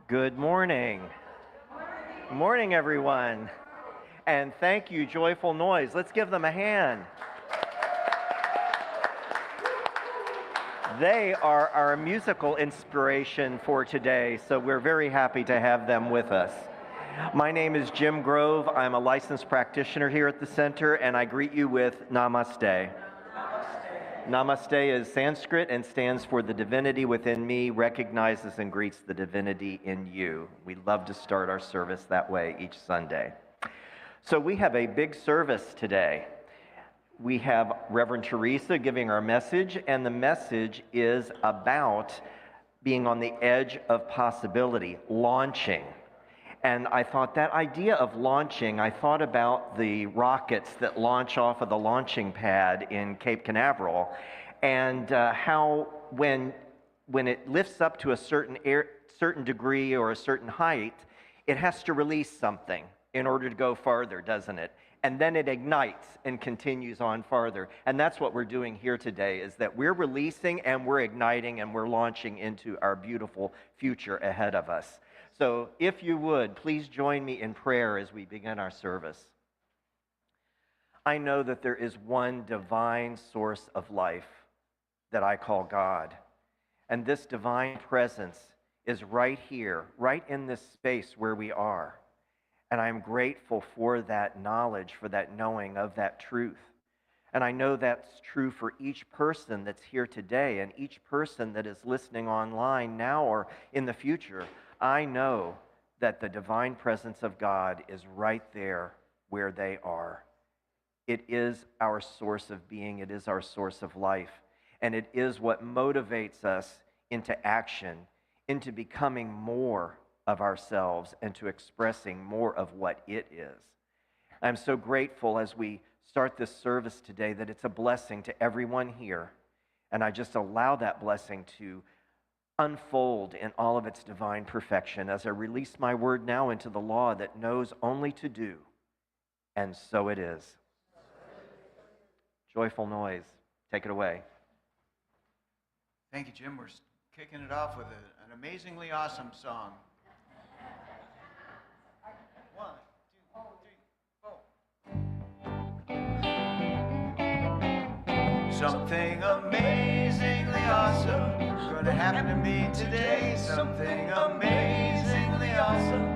Good morning. Good morning, everyone. And thank you, Joyful Noise. Let's give them a hand. They are our musical inspiration for today, so we're very happy to have them with us. My name is Jim Grove. I'm a licensed practitioner here at the center, and I greet you with Namaste. Namaste is Sanskrit and stands for the divinity within me recognizes and greets the divinity in you. We love to start our service that way each Sunday. So we have a big service today. We have Reverend Theresa giving our message, and the message is about being on the edge of possibility, launching. And I thought that idea of launching, I thought about the rockets that launch off of the launching pad in Cape Canaveral, and how when it lifts up to a certain degree or a certain height, it has to release something in order to go farther, doesn't it? And then it ignites and continues on farther. And that's what we're doing here today, is that we're releasing and we're igniting and we're launching into our beautiful future ahead of us. So if you would, please join me in prayer as we begin our service. I know that there is one divine source of life that I call God. And this divine presence is right here, right in this space where we are. And I'm grateful for that knowledge, for that knowing of that truth. And I know that's true for each person that's here today and each person that is listening online now or in the future. I know that the divine presence of God is right there where they are. It is our source of being. It is our source of life. And it is what motivates us into action, into becoming more of ourselves and to expressing more of what it is. I'm so grateful as we start this service today that it's a blessing to everyone here. And I just allow that blessing to unfold in all of its divine perfection as I release my word now into the law that knows only to do. And so it is. Joyful Noise, take it away. Thank you, Jim. We're kicking it off with an amazingly awesome song. 1, 2, 3, 4. Something amazingly awesome gonna happen to me today. Something amazingly awesome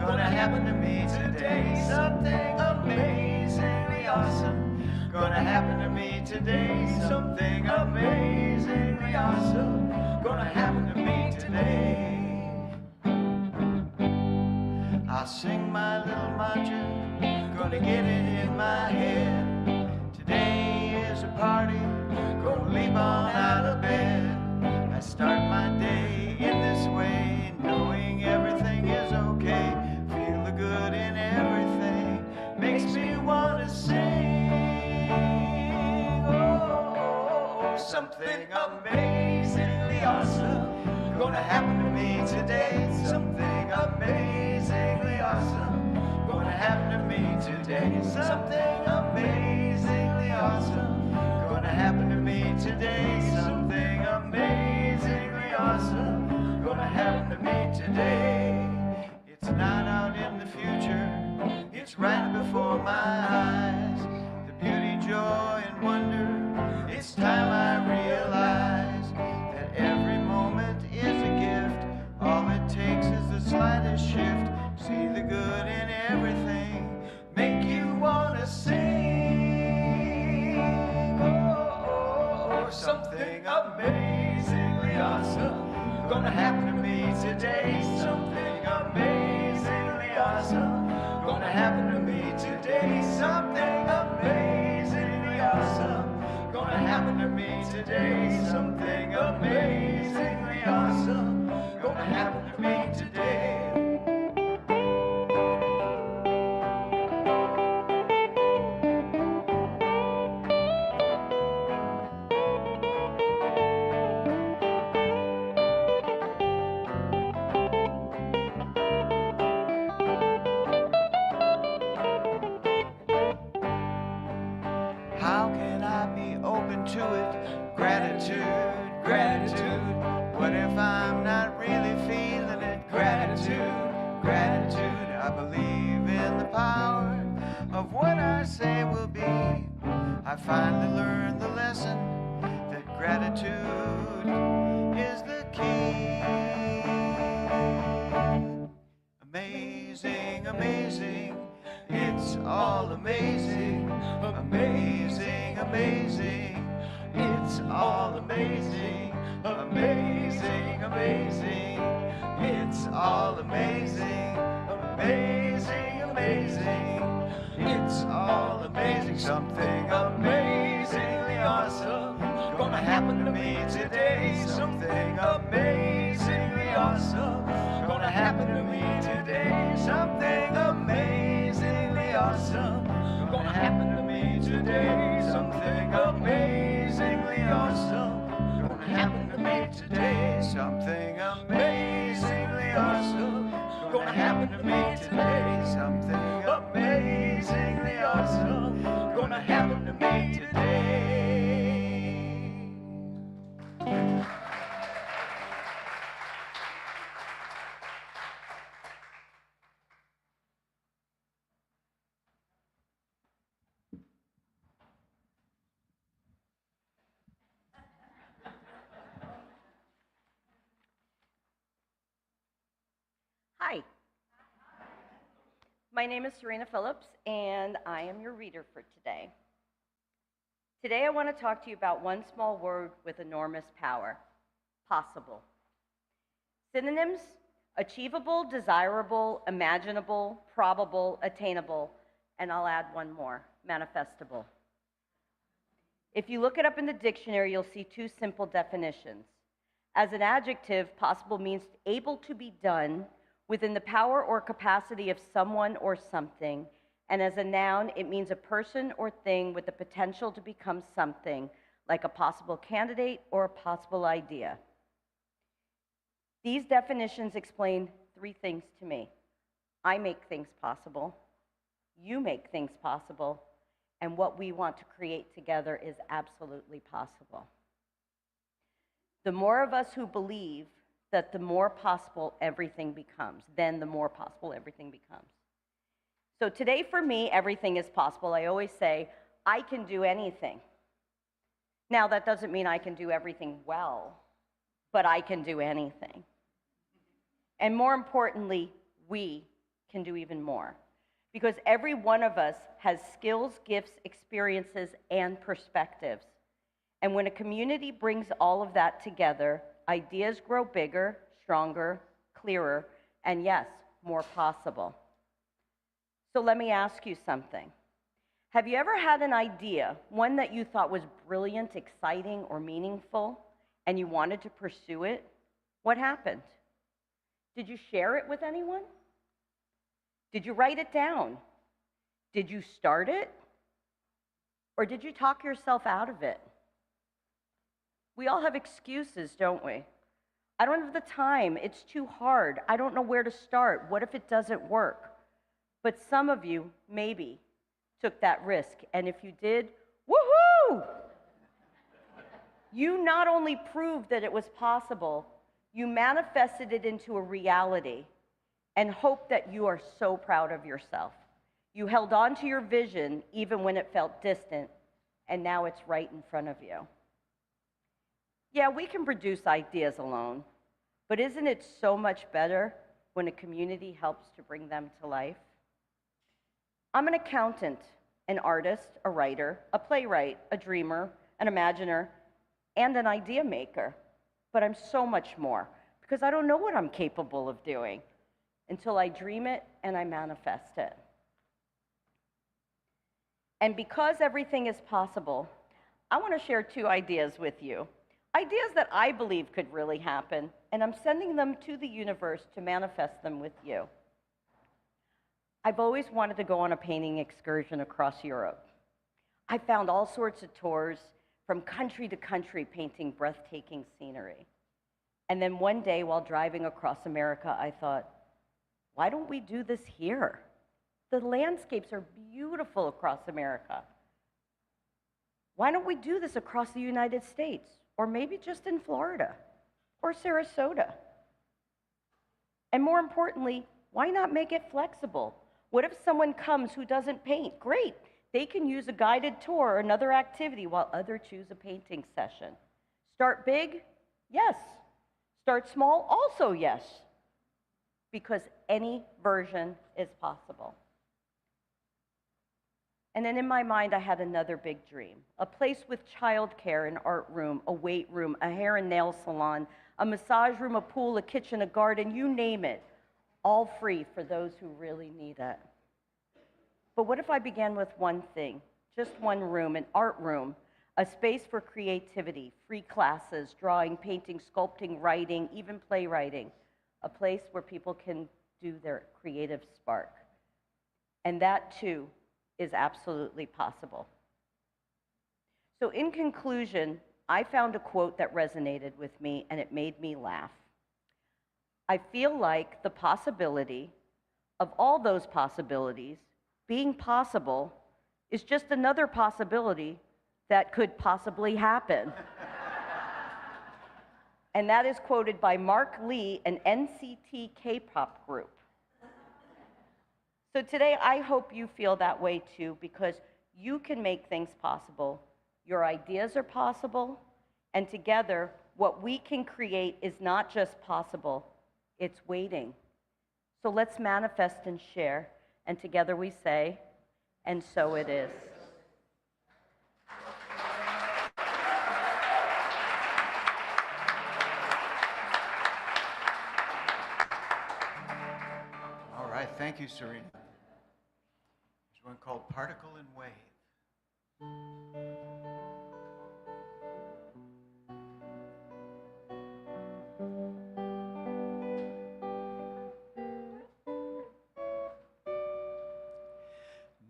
gonna happen to me today. Something amazingly awesome gonna happen to me today. Something amazingly awesome gonna happen to me today. I'll sing my little mantra, gonna get it in my head. Today is a party, gonna leap on out of bed. I start my day in this way, knowing everything is okay. Feel the good in everything, makes me wanna sing. Oh, something amazingly awesome gonna happen to me today. Something amazingly awesome gonna happen to me today. Something amazingly awesome gonna happen to me today. Something amazingly awesome gonna happen to me today. It's not out in the future, it's right before my eyes. The beauty, joy, and wonder, it's time I realize that every moment is a gift. All it takes is the slightest shift. See the good in everything, today. Something amazingly awesome gonna happen to me today. Something amazingly awesome gonna happen to me today. Something amazingly awesome gonna happen to me today. How can I be open to it? Gratitude, gratitude. What if I'm not really feeling it? Gratitude, gratitude. I believe in the power of what I say will be. I finally learned the lesson that gratitude is the key. Amazing, amazing. It's all amazing, amazing, amazing. It's all amazing, amazing, amazing. It's all amazing, amazing, amazing. It's all amazing, something amazingly awesome gonna happen to me today. Something amazingly awesome gonna happen to me today. Something amazingly awesome gonna happen to me today. Something amazingly awesome gonna happen to me today. Something amazingly awesome gonna happen to me today. Something amazingly awesome gonna happen to me today. Hi. My name is Serena Phillips, and I am your reader for today. Today, I want to talk to you about one small word with enormous power: possible. Synonyms: achievable, desirable, imaginable, probable, attainable, and I'll add one more: manifestable. If you look it up in the dictionary, you'll see two simple definitions. As an adjective, possible means able to be done within the power or capacity of someone or something, and as a noun, it means a person or thing with the potential to become something, like a possible candidate or a possible idea. These definitions explain three things to me. I make things possible, you make things possible, and what we want to create together is absolutely possible. The more of us who believe that the more possible everything becomes, then the more possible everything becomes. So today for me, everything is possible. I always say, I can do anything. Now that doesn't mean I can do everything well, but I can do anything. And more importantly, we can do even more. Because every one of us has skills, gifts, experiences, and perspectives. And when a community brings all of that together, ideas grow bigger, stronger, clearer, and yes, more possible. So let me ask you something. Have you ever had an idea, one that you thought was brilliant, exciting, or meaningful, and you wanted to pursue it? What happened? Did you share it with anyone? Did you write it down? Did you start it? Or did you talk yourself out of it? We all have excuses, don't we? I don't have the time. It's too hard. I don't know where to start. What if it doesn't work? But some of you, maybe, took that risk. And if you did, woohoo! You not only proved that it was possible, you manifested it into a reality and hope that you are so proud of yourself. You held on to your vision even when it felt distant, and now it's right in front of you. Yeah, we can produce ideas alone, but isn't it so much better when a community helps to bring them to life? I'm an accountant, an artist, a writer, a playwright, a dreamer, an imaginer, and an idea maker, but I'm so much more, because I don't know what I'm capable of doing until I dream it and I manifest it. And because everything is possible, I want to share 2 ideas with you. Ideas that I believe could really happen, and I'm sending them to the universe to manifest them with you. I've always wanted to go on a painting excursion across Europe. I found all sorts of tours from country to country painting breathtaking scenery. And then one day while driving across America, I thought, why don't we do this here? The landscapes are beautiful across America. Why don't we do this across the United States? Or maybe just in Florida or Sarasota? And more importantly, why not make it flexible? What if someone comes who doesn't paint? Great. They can use a guided tour or another activity while others choose a painting session. Start big? Yes. Start small? Also yes. Because any version is possible. And then in my mind, I had another big dream. A place with childcare, an art room, a weight room, a hair and nail salon, a massage room, a pool, a kitchen, a garden, you name it. All free for those who really need it. But what if I began with one thing, just one room, an art room, a space for creativity, free classes, drawing, painting, sculpting, writing, even playwriting, a place where people can do their creative spark. And that too is absolutely possible. So in conclusion, I found a quote that resonated with me and it made me laugh. I feel like the possibility of all those possibilities being possible is just another possibility that could possibly happen. And that is quoted by Mark Lee, an NCT K-pop group. So today, I hope you feel that way too, because you can make things possible. Your ideas are possible, and together, what we can create is not just possible, it's waiting. So let's manifest and share, and together we say, and so it is. All right, thank you, Serena. There's one called Particle and Wave.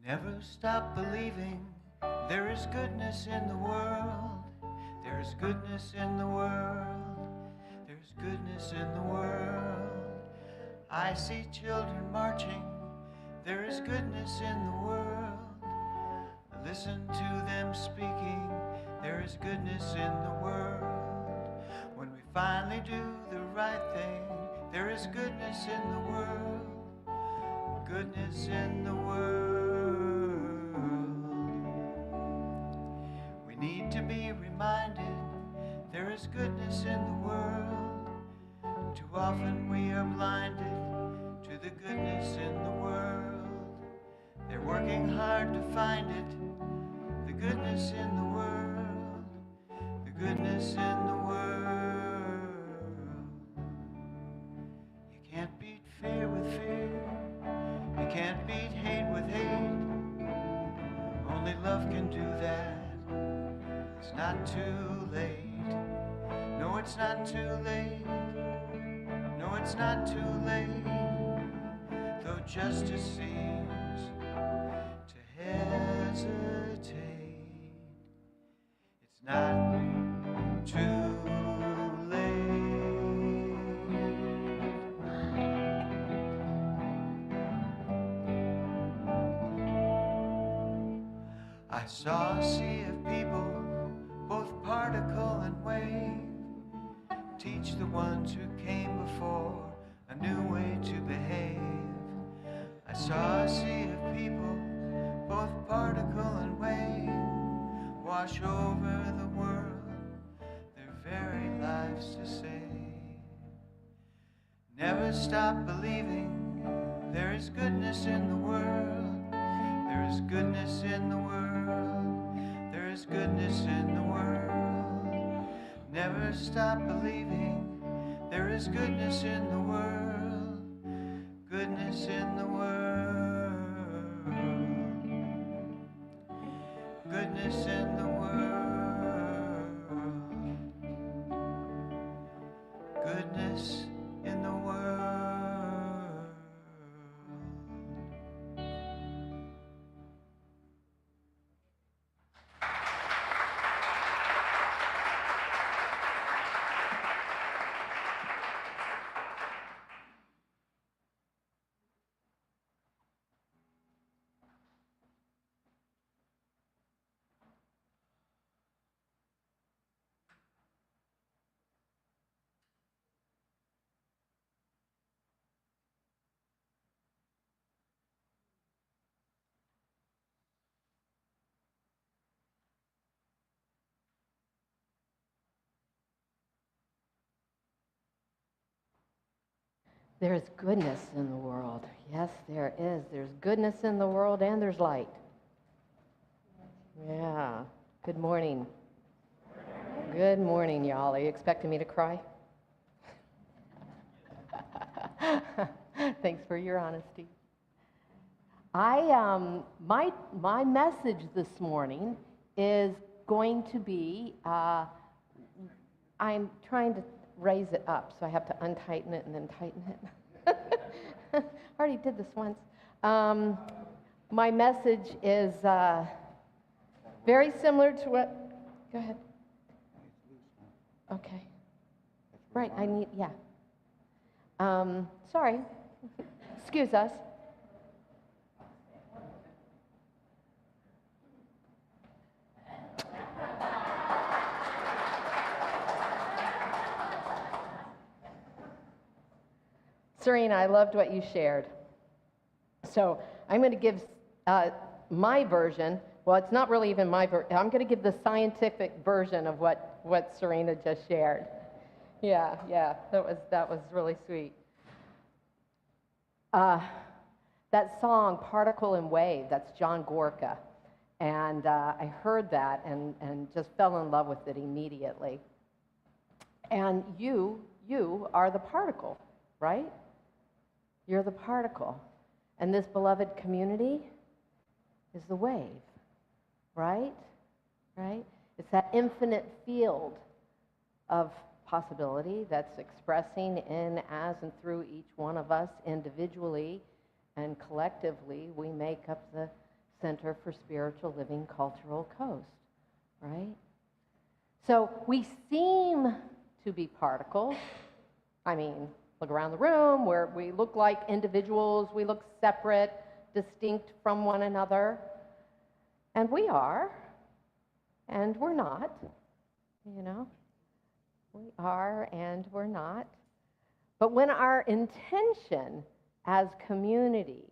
Never stop believing there is goodness in the world. There is goodness in the world. There's goodness in the world. I see children marching. There is goodness in the world. Listen to them speaking. There is goodness in the world. When we finally do the right thing, there is goodness in the world. Goodness in the world. We need to be reminded there is goodness in the world. Too often we are blinded to the goodness in the world. They're working hard to find it. The goodness in the world. The goodness in the world. You can't beat fear with fear. You can't beat hate with hate. Only love can do that. It's not too late. No, it's not too late. No, it's not too late. Though justice seems to hesitate, it's not too late. I saw a sea of people, both particle and wave, teach the ones who came before a new way to behave. I saw a sea of people, both particle and wave, wash over the world, their very lives to save. Never stop believing there is goodness in the world. There is goodness in the world. There is goodness in the world. Never stop believing There is goodness in the world, goodness in the world, goodness in the world, goodness in the world. There's goodness in the world. Yes, there is. There's goodness in the world and there's light. Yeah. Good morning. Good morning, y'all. Are you expecting me to cry? Thanks for your honesty. My message this morning is going to be, I'm trying to raise it up, so I have to untighten it and then tighten it. I already did this once. My message is very similar to what, go ahead. Okay. Right, I need, yeah. Sorry, excuse us. Serena, I loved what you shared. So I'm going to give my version. Well, it's not really even my version. I'm going to give the scientific version of what Serena just shared. Yeah, that was really sweet. That song, Particle and Wave, that's John Gorka. And I heard that and just fell in love with it immediately. And you are the particle, right? You're the particle. And this beloved community is the wave, right? Right? It's that infinite field of possibility that's expressing in, as, and through each one of us individually and collectively. We make up the Center for Spiritual Living Cultural Coast, right? So we seem to be particles. I mean, look around the room where we look like individuals, we look separate, distinct from one another. And we are, and we're not, you know. We are and we're not. But when our intention as community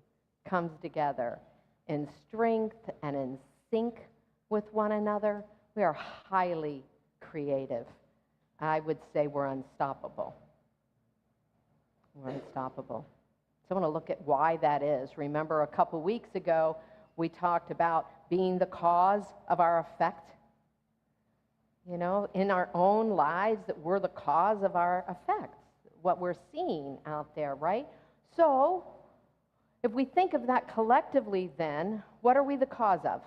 comes together in strength and in sync with one another, we are highly creative. I would say we're unstoppable. We're unstoppable. So I want to look at why that is. Remember, a couple weeks ago, we talked about being the cause of our effect. You know, in our own lives, that we're the cause of our effects, what we're seeing out there, right? So, if we think of that collectively, then, what are we the cause of?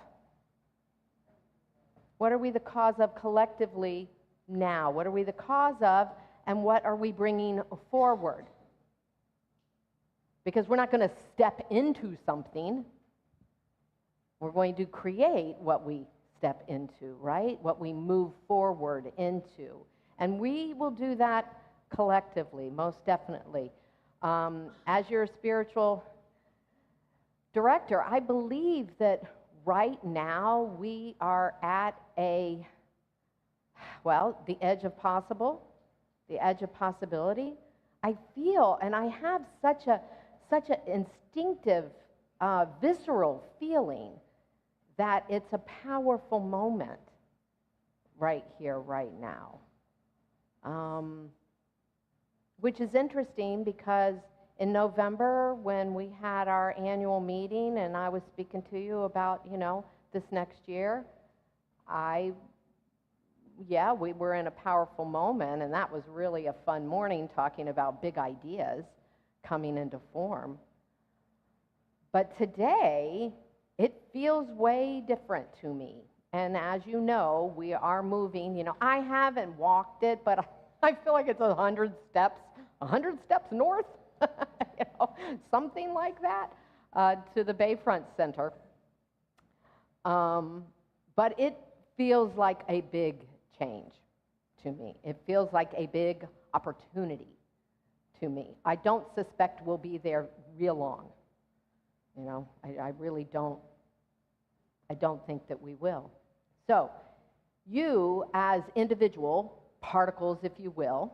What are we the cause of collectively now? What are we the cause of, and what are we bringing forward? Because we're not going to step into something. We're going to create what we step into, right? What we move forward into. And we will do that collectively, most definitely. As your spiritual director, I believe that right now we are at the edge of possible, the edge of possibility. I feel, and I have such an instinctive, visceral feeling that it's a powerful moment right here, right now. Which is interesting because in November, when we had our annual meeting and I was speaking to you about, this next year, I yeah, we were in a powerful moment, and that was really a fun morning talking about big ideas coming into form. But today, it feels way different to me. And as you know, we are moving. You know, I haven't walked it, but I feel like it's 100 steps north, you know, something like that, to the Bayfront Center. But it feels like a big change to me. It feels like a big opportunity to me. I don't suspect we'll be there real long. You know, I really don't. I don't think that we will. So, you as individual particles, if you will,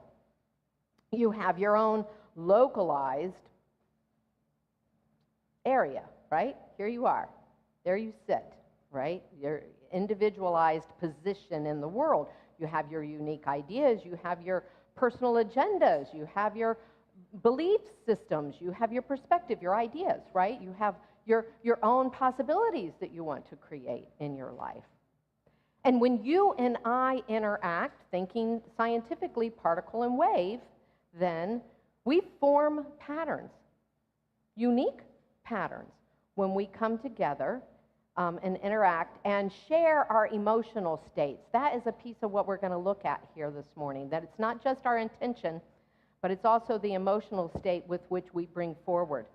you have your own localized area, right? Here you are. There you sit, right? Your individualized position in the world. You have your unique ideas. You have your personal agendas. You have your belief systems. You have your perspective, your ideas, right? You have your own possibilities that you want to create in your life. And when you and I interact, thinking scientifically, particle and wave, then we form patterns, unique patterns, when we come together and interact and share our emotional states. That is a piece of what we're going to look at here this morning, that it's not just our intention, but it's also the emotional state with which we bring forward.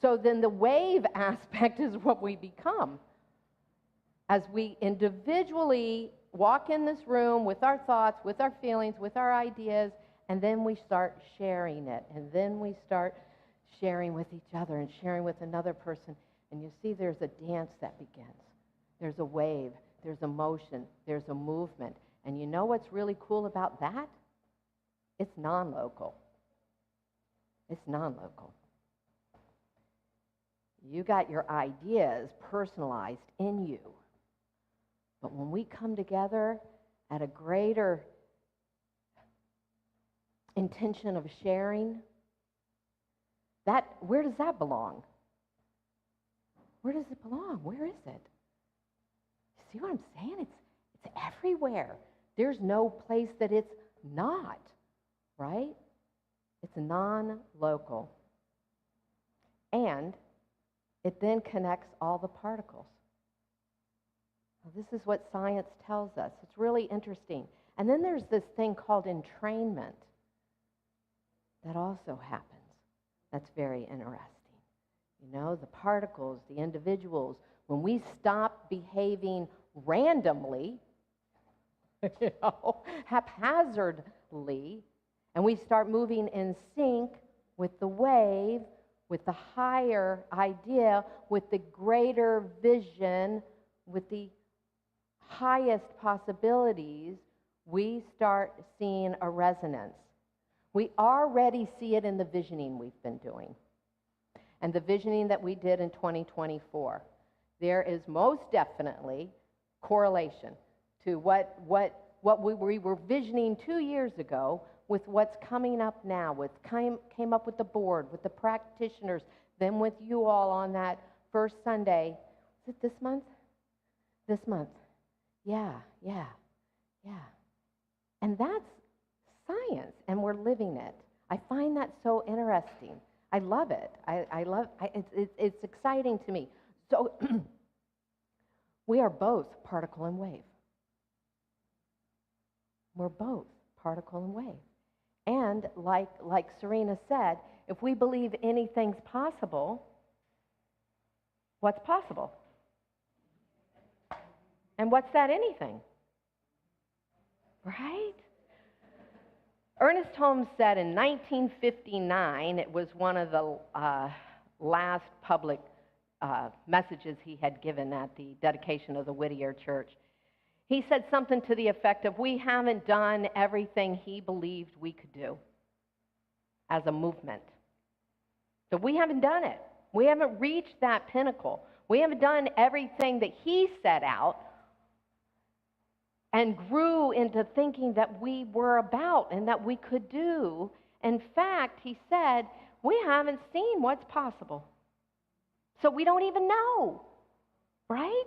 So then the wave aspect is what we become. As we individually walk in this room with our thoughts, with our feelings, with our ideas, and then we start sharing it. And then we start sharing with each other and sharing with another person. And you see there's a dance that begins. There's a wave, there's a motion, there's a movement. And you know what's really cool about that? It's non-local. It's non-local. You got your ideas personalized in you. But when we come together at a greater intention of sharing, where does that belong? Where does it belong? Where is it? See what I'm saying? It's everywhere. There's no place that it's not, right? It's non-local. And it then connects all the particles. Well, this is what science tells us. It's really interesting. And then there's this thing called entrainment that also happens. That's very interesting. You know, the particles, the individuals, when we stop behaving randomly, you know, haphazardly, and we start moving in sync with the wave, with the higher idea, with the greater vision, with the highest possibilities, we start seeing a resonance. We already see it in the visioning we've been doing. And the visioning that we did in 2024. There is most definitely correlation to what we were visioning 2 years ago with what's coming up now, came up with the board, with the practitioners, then with you all on that first Sunday. Is it this month? This month. Yeah. And that's science, and we're living it. I find that so interesting. I love it. It's exciting to me. So we are both particle and wave. We're both particle and wave. And like Serena said, if we believe anything's possible, what's possible? And what's that anything? Right? Ernest Holmes said in 1959, it was one of the last public messages he had given at the dedication of the Whittier Church. He said something to the effect of, we haven't done everything he believed we could do as a movement. So we haven't done it. We haven't reached that pinnacle. We haven't done everything that he set out and grew into thinking that we were about and that we could do. In fact, he said, we haven't seen what's possible. So we don't even know, right?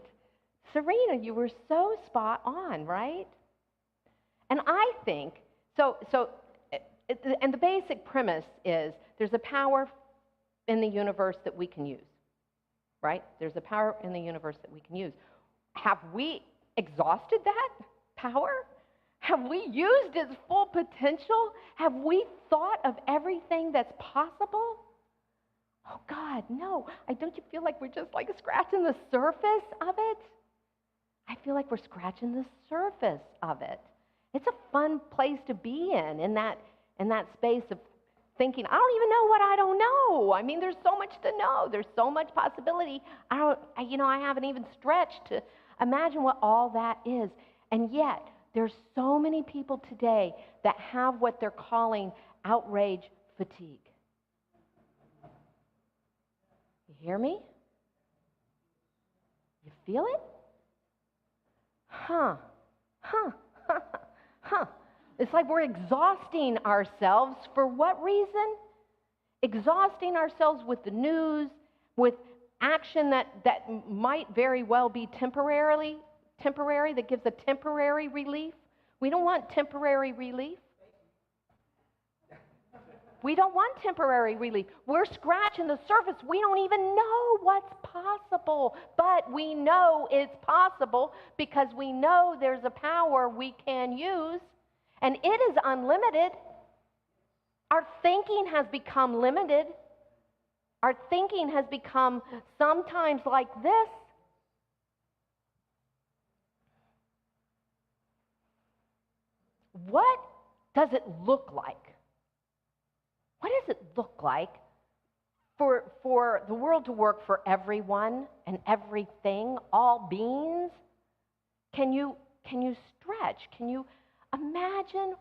Serena, you were so spot on, right? And I think, and the basic premise is there's a power in the universe that we can use, right? There's a power in the universe that we can use. Have we exhausted that power? Have we used its full potential? Have we thought of everything that's possible? Oh God, no. Don't you feel like we're just like scratching the surface of it? I feel like we're scratching the surface of it. It's a fun place to be in that space of thinking, I don't even know what I don't know. I mean, there's so much to know. There's so much possibility. I haven't even stretched to imagine what all that is. And yet, there's so many people today that have what they're calling outrage fatigue. You hear me? You feel it? Huh. It's like we're exhausting ourselves for what reason? Exhausting ourselves with the news, with action that might very well be temporary, that gives a temporary relief. We don't want temporary relief. We don't want temporary relief. We're scratching the surface. We don't even know what's possible, but we know it's possible because we know there's a power we can use, and it is unlimited. Our thinking has become limited. Our thinking has become sometimes like this. What does it look like? What does it look like for the world to work for everyone and everything, all beings? Can you stretch? Can you imagine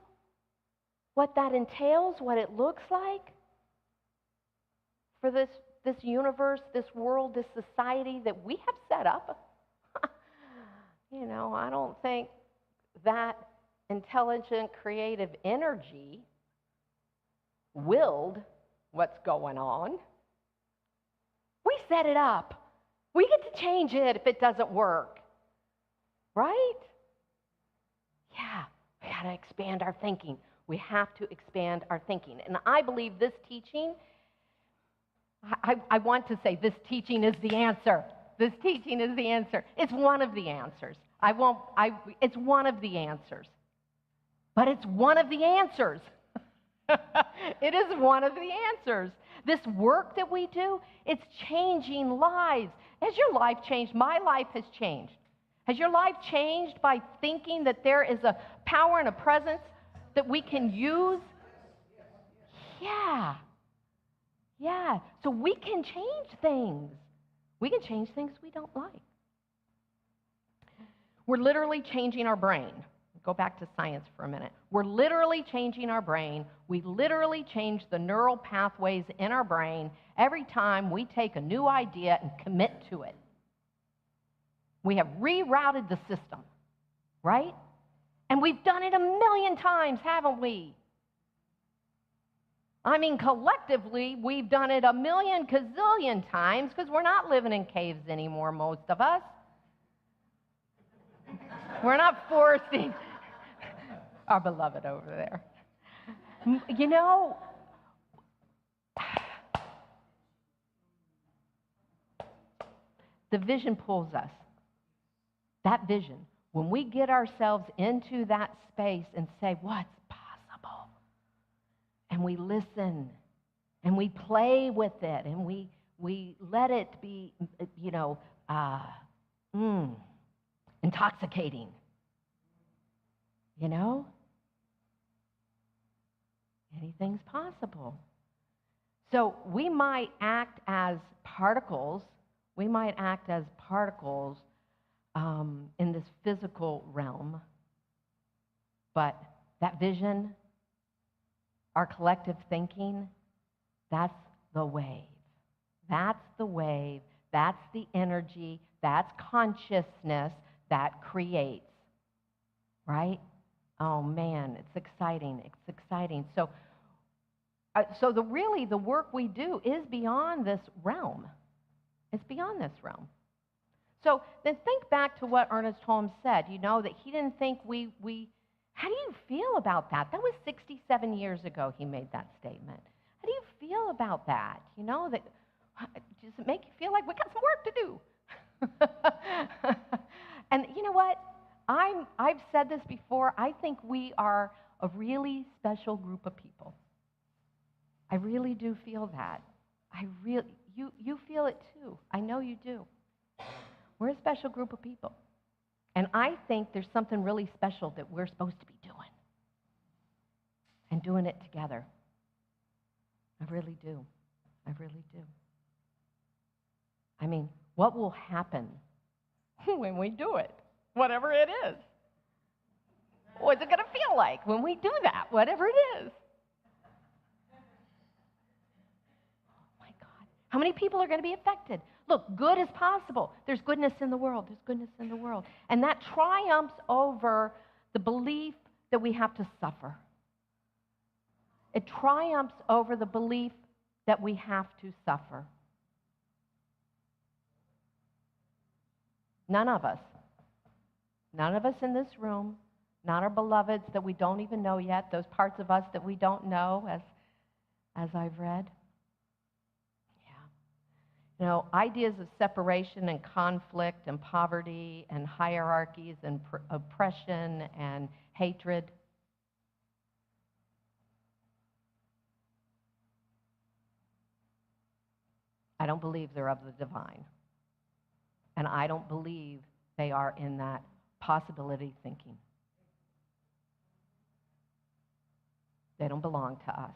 what that entails, what it looks like for this universe, this world, this society that we have set up? I don't think that intelligent, creative energy willed what's going on. We set it up. We get to change it if it doesn't work. Right? Yeah, we got to expand our thinking. We have to expand our thinking. And I believe this teaching, I want to say this teaching is the answer. This teaching is the answer. It's one of the answers. It's one of the answers. But it's one of the answers. It is one of the answers. This work that we do, it's changing lives. Has your life changed? My life has changed. Has your life changed by thinking that there is a power and a presence that we can use? Yeah. So we can change things. We can change things we don't like. We're literally changing our brain. Go back to science for a minute. We're literally changing our brain. We literally change the neural pathways in our brain every time we take a new idea and commit to it. We have rerouted the system, right? And we've done it a million times, haven't we? I mean, collectively, we've done it a million gazillion times because we're not living in caves anymore, most of us. We're not forcing our beloved over there. The vision pulls us. That vision, when we get ourselves into that space and say, what's possible? And we listen, and we play with it, and we let it be, intoxicating. Anything's possible. So we might act as particles. We might act as particles in this physical realm. But that vision, our collective thinking, that's the wave. That's the wave. That's the energy. That's consciousness that creates. Right? Oh man, it's exciting. It's exciting. So the work we do is beyond this realm. It's beyond this realm. So then think back to what Ernest Holmes said. That he didn't think we How do you feel about that? That was 67 years ago he made that statement. How do you feel about that? You know, that does it make you feel like we got some work to do? And you know what? I've said this before. I think we are a really special group of people. I really do feel that. You feel it too. I know you do. We're a special group of people. And I think there's something really special that we're supposed to be doing. And doing it together. I really do. I really do. I mean, what will happen when we do it? Whatever it is. What's it going to feel like when we do that? Whatever it is. Oh my God. How many people are going to be affected? Look, good is possible. There's goodness in the world. There's goodness in the world. And that triumphs over the belief that we have to suffer. It triumphs over the belief that we have to suffer. None of us in this room, not our beloveds that we don't even know yet, those parts of us that we don't know, as I've read. You know, ideas of separation and conflict and poverty and hierarchies and oppression and hatred. I don't believe they're of the divine. And I don't believe they are in that possibility thinking. They don't belong to us.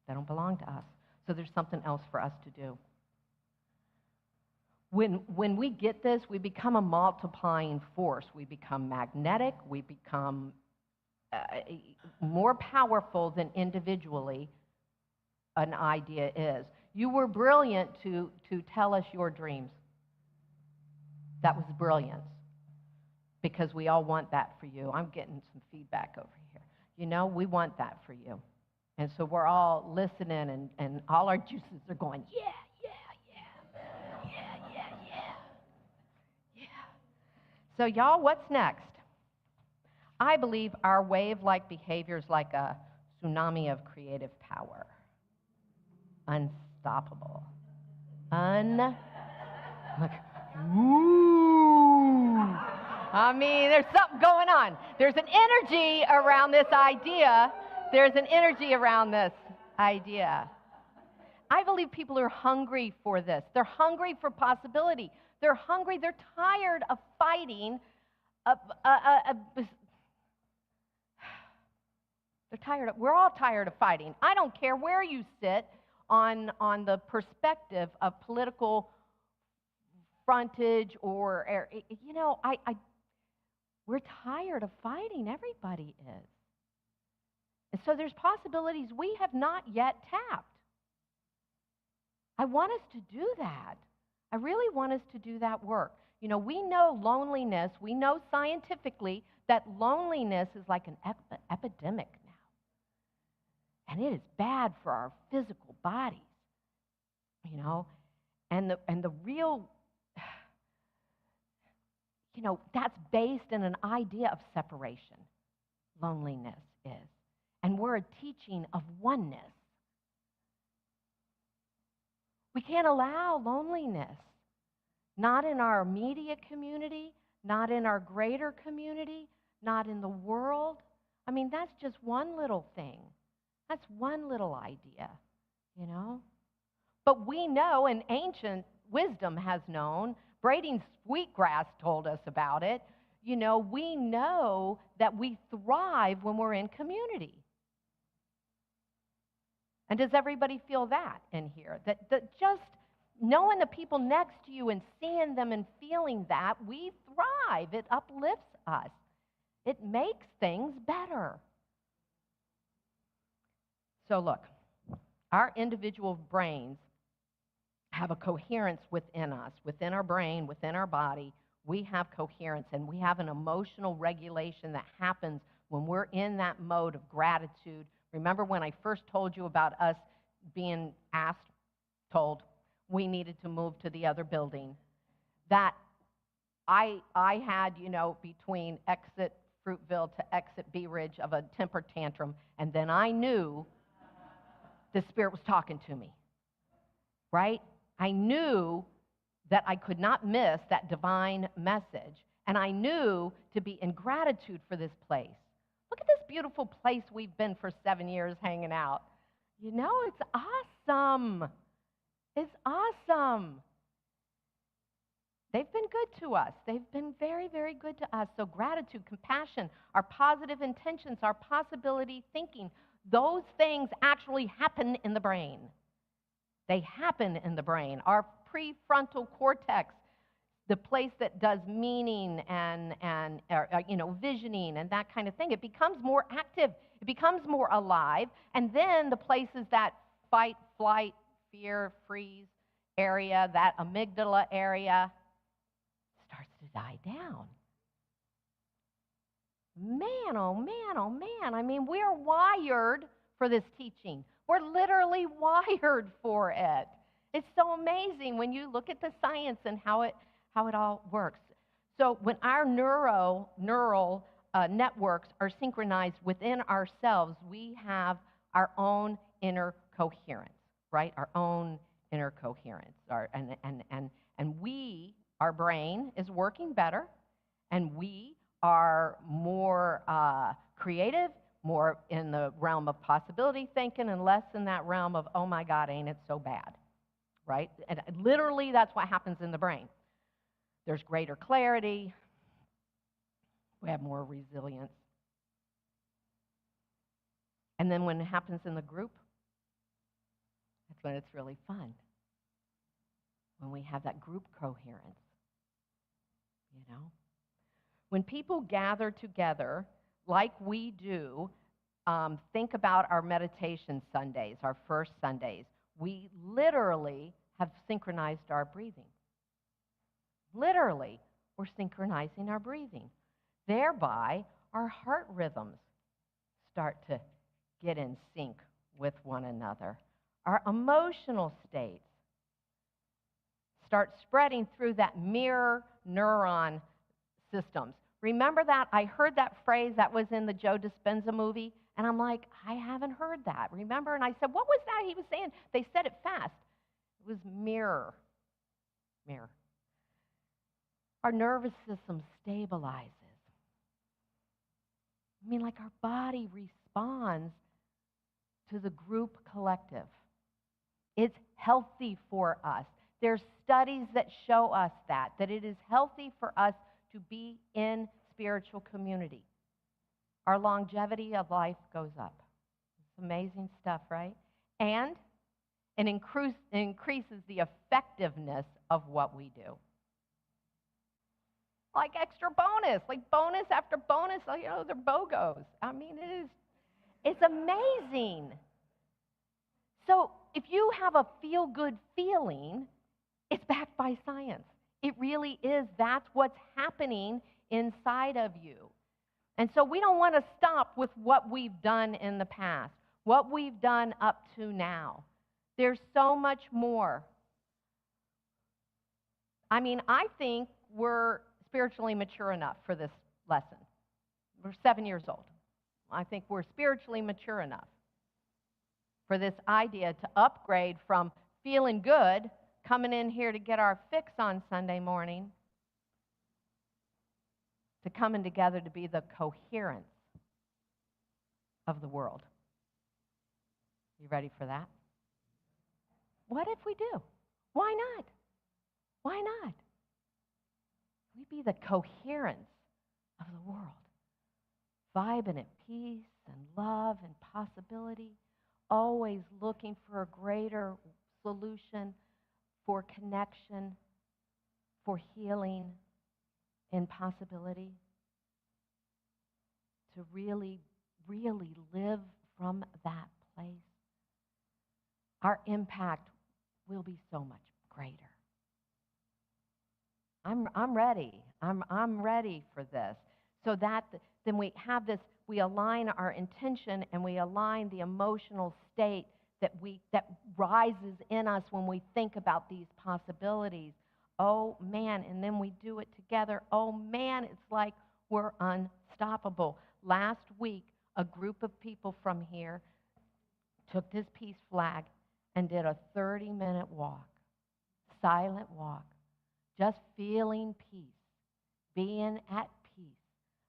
They don't belong to us. So there's something else for us to do. When we get this, we become a multiplying force. We become magnetic. We become more powerful than individually an idea is. You were brilliant to tell us your dreams. That was brilliance, because we all want that for you. I'm getting some feedback over here. You know, we want that for you. And so we're all listening, and all our juices are going, yeah. So y'all, what's next? I believe our wave-like behavior is like a tsunami of creative power. Unstoppable. Ooh. I mean, there's something going on. There's an energy around this idea. There's an energy around this idea. I believe people are hungry for this. They're hungry for possibility. They're hungry. They're tired of fighting. We're all tired of fighting. I don't care where you sit on the perspective of political frontage or you know, we're tired of fighting. Everybody is. And so there's possibilities we have not yet tapped. I want us to do that. I really want us to do that work. You know, we know loneliness. We know scientifically that loneliness is like an epidemic now. And it is bad for our physical bodies. You know, and the real, you know, that's based in an idea of separation. Loneliness is. And we're a teaching of oneness. We can't allow loneliness. Not in our immediate community, not in our greater community, not in the world. I mean, that's just one little thing. That's one little idea, you know? But we know, and ancient wisdom has known, braiding sweetgrass told us about it, you know, we know that we thrive when we're in community. And does everybody feel that in here? That just knowing the people next to you and seeing them and feeling that, we thrive. It uplifts us. It makes things better. So look, our individual brains have a coherence within us, within our brain, within our body. We have coherence, and we have an emotional regulation that happens when we're in that mode of gratitude. Remember when I first told you about us being told we needed to move to the other building, that I had, you know, between exit Fruitville to exit Bee Ridge of a temper tantrum, and then I knew the Spirit was talking to me, right? I knew that I could not miss that divine message, and I knew to be in gratitude for this place. Look at this beautiful place we've been for 7 years hanging out. You know, it's awesome. It's awesome. They've been good to us. They've been very, very good to us. So gratitude, compassion, our positive intentions, our possibility thinking, those things actually happen in the brain. They happen in the brain. Our prefrontal cortex, the place that does meaning and visioning and that kind of thing, it becomes more active. It becomes more alive. And then the places that fight, flight, fear, freeze area, that amygdala area, starts to die down. Man, oh man, oh man. I mean, we're wired for this teaching. We're literally wired for it. It's so amazing when you look at the science and how it all works. So when our neural networks are synchronized within ourselves, we have our own inner coherence, right? Our own inner coherence. Our brain is working better, and we are more creative, more in the realm of possibility thinking, and less in that realm of, oh my God, ain't it so bad, right? And literally, that's what happens in the brain. There's greater clarity. We have more resilience. And then when it happens in the group, that's when it's really fun. When we have that group coherence, you know? When people gather together like we do, think about our meditation Sundays, our first Sundays. We literally have synchronized our breathing. Literally, we're synchronizing our breathing. Thereby, our heart rhythms start to get in sync with one another. Our emotional states start spreading through that mirror neuron systems. Remember that? I heard that phrase that was in the Joe Dispenza movie, and I'm like, I haven't heard that. Remember? And I said, what was that he was saying? They said it fast. It was mirror. Mirror. Our nervous system stabilizes. I mean, like our body responds to the group collective. It's healthy for us. There's studies that show us that it is healthy for us to be in spiritual community. Our longevity of life goes up. It's amazing stuff, right? And it increases the effectiveness of what we do. Like extra bonus, like bonus after bonus, you know, they're BOGOs. I mean, it's amazing. So if you have a feel-good feeling, it's backed by science. It really is. That's what's happening inside of you. And so we don't want to stop with what we've done in the past, what we've done up to now. There's so much more. I mean, I think we're spiritually mature enough for this lesson. We're 7 years old. I think we're spiritually mature enough for this idea to upgrade from feeling good, coming in here to get our fix on Sunday morning, to coming together to be the coherence of the world. You ready for that? What if we do? Why not? Why not? We be the coherence of the world, vibing at peace and love and possibility, always looking for a greater solution, for connection, for healing and possibility, to really, really live from that place. Our impact will be so much greater. I'm ready. I'm ready for this. So that then we have this, we align our intention and we align the emotional state that rises in us when we think about these possibilities. Oh man, and then we do it together. Oh man, it's like we're unstoppable. unstoppable. Last week, a group of people from here took this peace flag and did a 30-minute walk, silent walk, just feeling peace, being at peace,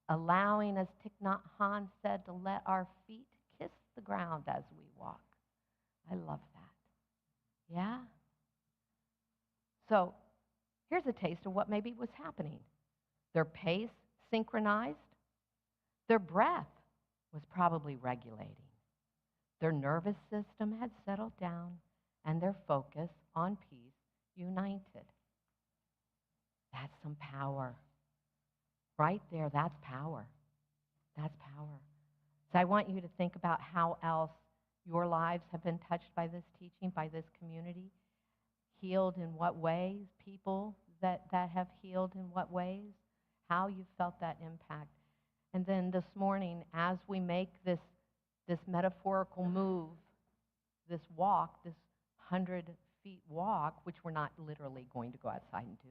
allowing, as Thich Nhat Hanh said, to let our feet kiss the ground as we walk. I love that. Yeah? So here's a taste of what maybe was happening. Their pace synchronized. Their breath was probably regulating. Their nervous system had settled down, and their focus on peace united. That's some power. Right there, that's power. That's power. So I want you to think about how else your lives have been touched by this teaching, by this community. Healed in what ways? People that have healed in what ways? How you felt that impact. And then this morning, as we make this metaphorical move, this walk, this 100-feet walk, which we're not literally going to go outside and do,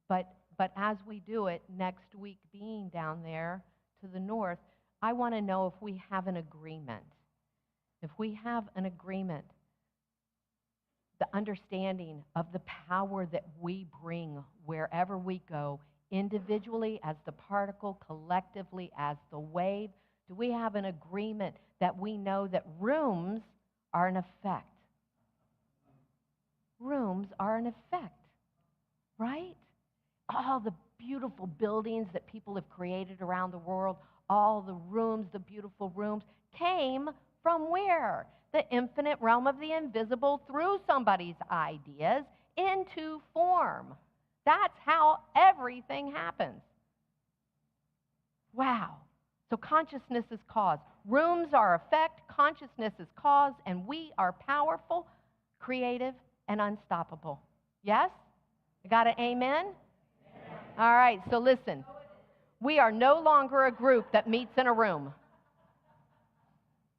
but as we do it, next week being down there to the north, I want to know if we have an agreement. If we have an agreement, the understanding of the power that we bring wherever we go, individually, as the particle, collectively, as the wave, do we have an agreement that we know that rooms are an effect? Rooms are an effect, right? All the beautiful buildings that people have created around the world, all the rooms, the beautiful rooms, came from where? The infinite realm of the invisible through somebody's ideas into form. That's how everything happens. Wow. So consciousness is cause. Rooms are effect, consciousness is cause, and we are powerful, creative, and unstoppable. Yes? I got an amen? All right, so listen. We are no longer a group that meets in a room.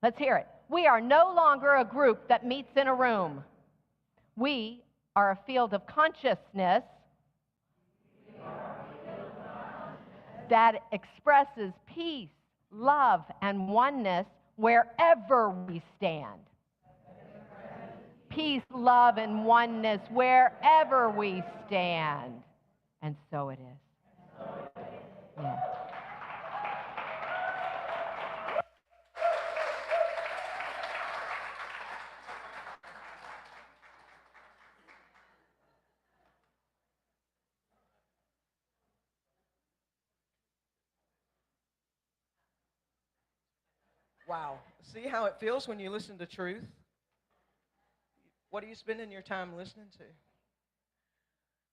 Let's hear it. We are no longer a group that meets in a room. We are a field of consciousness that expresses peace, love, and oneness wherever we stand. Peace, love, and oneness wherever we stand. And so it is. Yeah. Wow. See how it feels when you listen to truth? What are you spending your time listening to?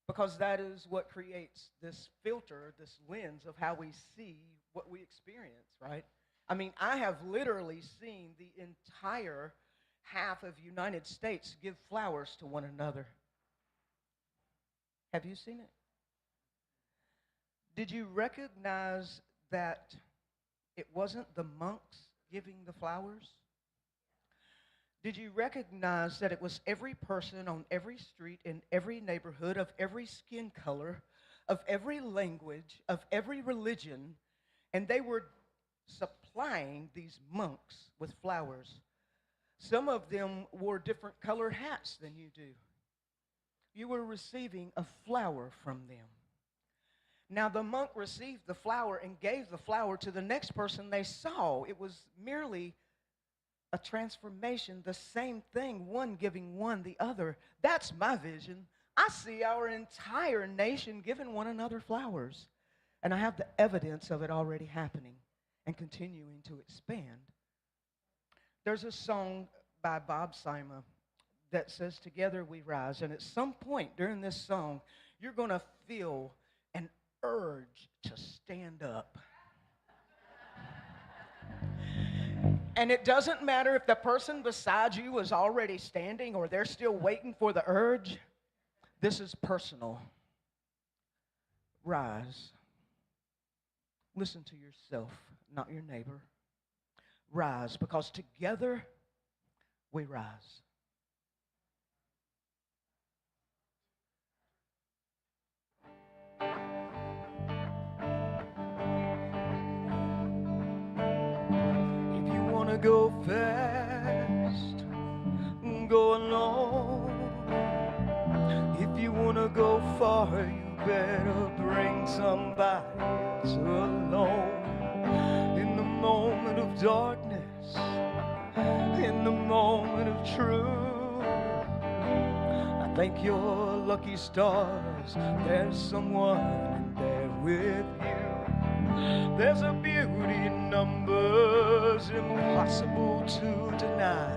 Because that is what creates this filter, this lens of how we see what we experience, right? I mean, I have literally seen the entire half of United States give flowers to one another. Have you seen it? Did you recognize that it wasn't the monks giving the flowers? Did you recognize that it was every person on every street, in every neighborhood, of every skin color, of every language, of every religion, and they were supplying these monks with flowers? Some of them wore different colored hats than you do. You were receiving a flower from them. Now, the monk received the flower and gave the flower to the next person they saw. It was merely a transformation, the same thing, one giving one the other. That's my vision. I see our entire nation giving one another flowers. And I have the evidence of it already happening and continuing to expand. There's a song by Bob Sima that says, "Together we rise." And at some point during this song, you're going to feel an urge to stand up. And it doesn't matter if the person beside you is already standing or they're still waiting for the urge. This is personal. Rise. Listen to yourself, not your neighbor. Rise, because together we rise. wanna go fast, go alone. If you wanna go far, you better bring somebody else along. In the moment of darkness, in the moment of truth, I thank your lucky stars there's someone in there with you. There's a beauty in numbers impossible to deny.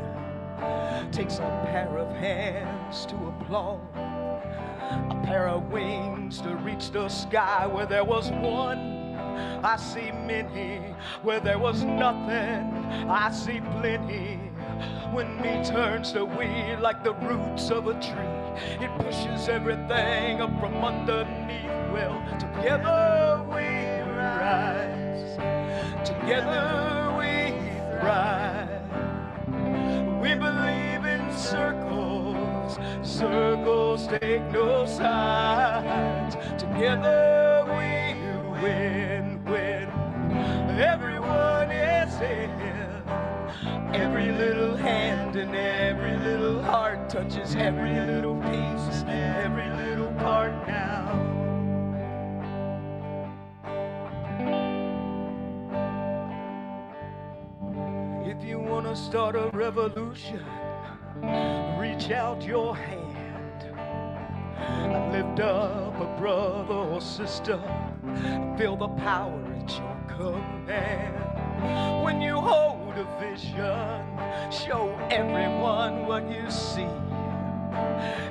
Takes a pair of hands to applaud, a pair of wings to reach the sky. Where there was one, I see many. Where there was nothing, I see plenty. When me turns to we like the roots of a tree, it pushes everything up from underneath. Well, together we rise, together we thrive. We believe in circles, circles take no sides. Together we win, win. Everyone is here. Every little hand and every little heart touches every little piece, every little part now. If you want to start a revolution, reach out your hand and lift up a brother or sister. Feel the power at your command. When you hold a vision, show everyone what you see,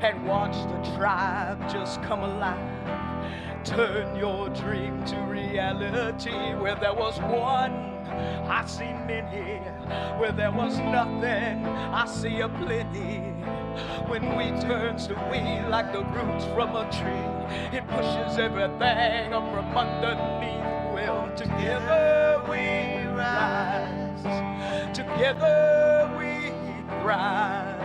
and watch the tribe just come alive. Turn your dream to reality. Where there was one, I see many. Where there was nothing, I see a plenty. When we turns to we like the roots from a tree, it pushes everything up from underneath. Well, together we rise, together we thrive.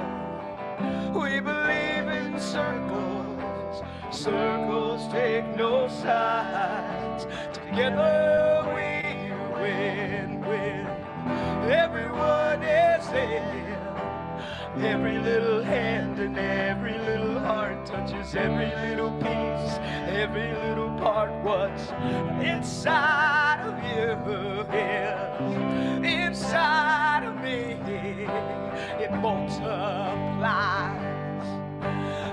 We believe in circles, circles take no sides. Together we win, win. Everyone is there. Every little hand and every little heart touches every little piece, every little part. What's inside of you is inside of me. It multiplies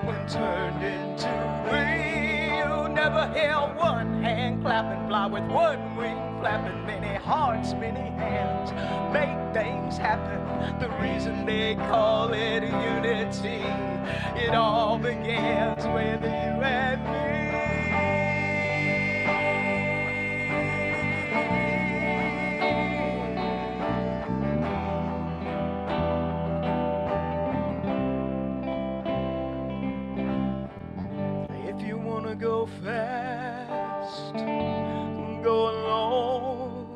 when turned into real. Never held one hand clapping, fly with one wing flapping. Many hearts, many hands make things happen. The reason they call it unity, it all begins with you and me. If you want to go fast, go alone.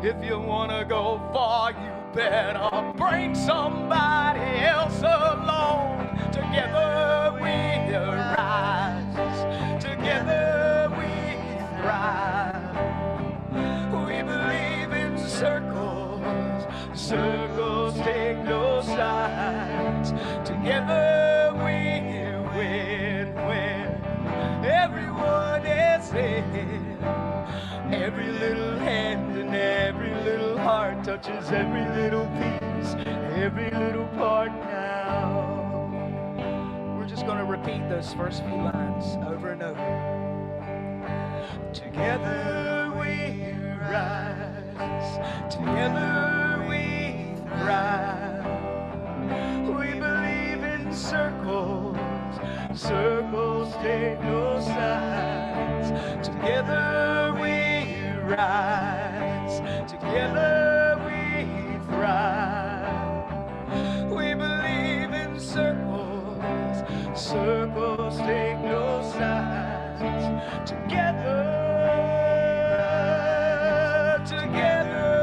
If you want to go far, you better bring somebody else along. Together we rise, together we thrive. We believe in circles, circles take no sides. Together we win, win. Everyone is there. Every little hand and every little heart touches every little piece, every little part now. We're just going to repeat those first few lines over and over. Together we rise, together we thrive. We believe in circles, circles take no sides. Together we rise, together we thrive. We believe in circles, circles take no sides. Together, together,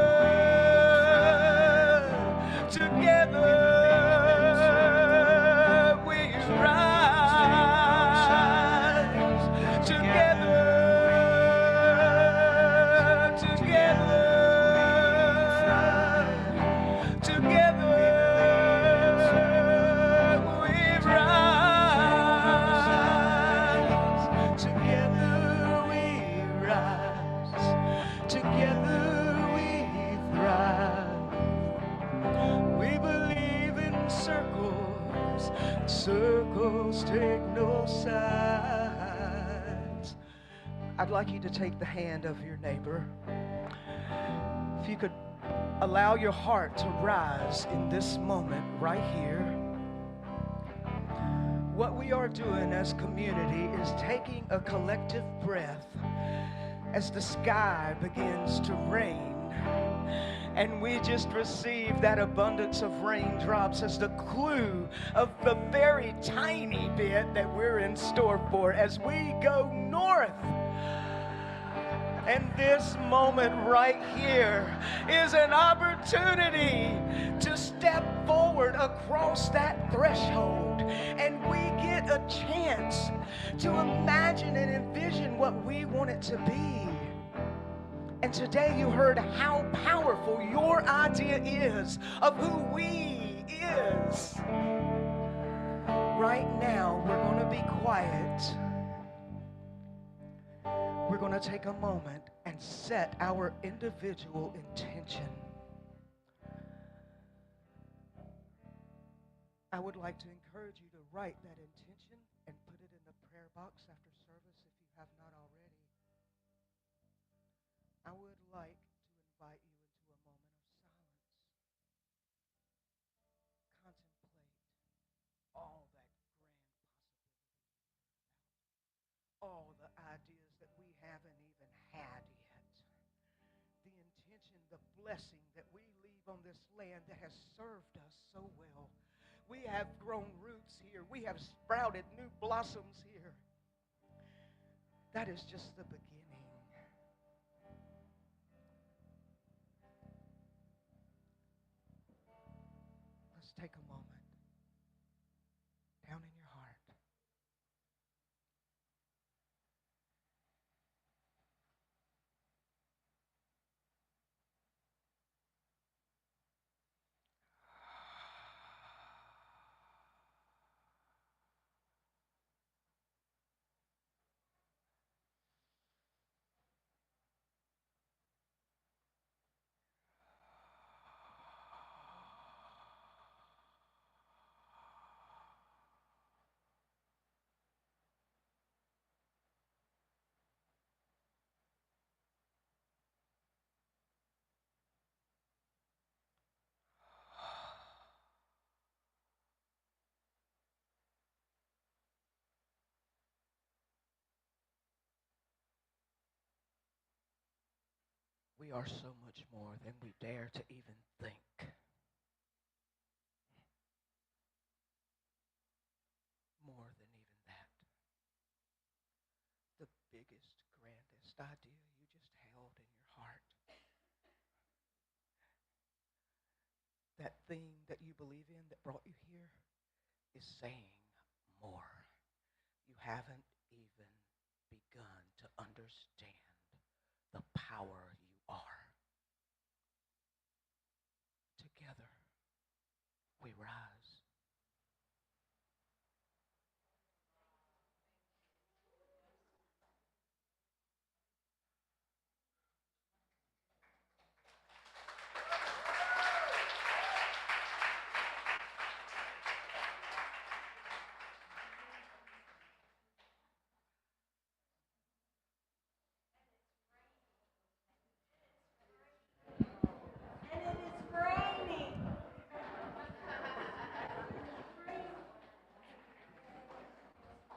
together we rise. Together, together rules, take no sides. I'd like you to take the hand of your neighbor. If you could allow your heart to rise in this moment right here. What we are doing as community is taking a collective breath as the sky begins to rain. And we just receive that abundance of raindrops as the clue of the very tiny bit that we're in store for as we go north. And this moment right here is an opportunity to step forward across that threshold. And we get a chance to imagine and envision what we want it to be. And today you heard how powerful your idea is of who we is. Right now, we're going to be quiet. We're going to take a moment and set our individual intention. I would like to encourage you to write that intention and put it in the prayer box after service if you have not already. I would like to invite you into a moment of silence. Contemplate all that grand possibility, all the ideas that we haven't even had yet. The intention, the blessing that we leave on this land that has served us so well. We have grown roots here. We have sprouted new blossoms here. That is just the beginning. Let's take a moment down in your heart. We are so much more than we dare to even think. More than even that. The biggest, grandest idea you just held in your heart. That thing that you believe in that brought you here is saying more. You haven't even begun to understand the power you are. Together, we rise.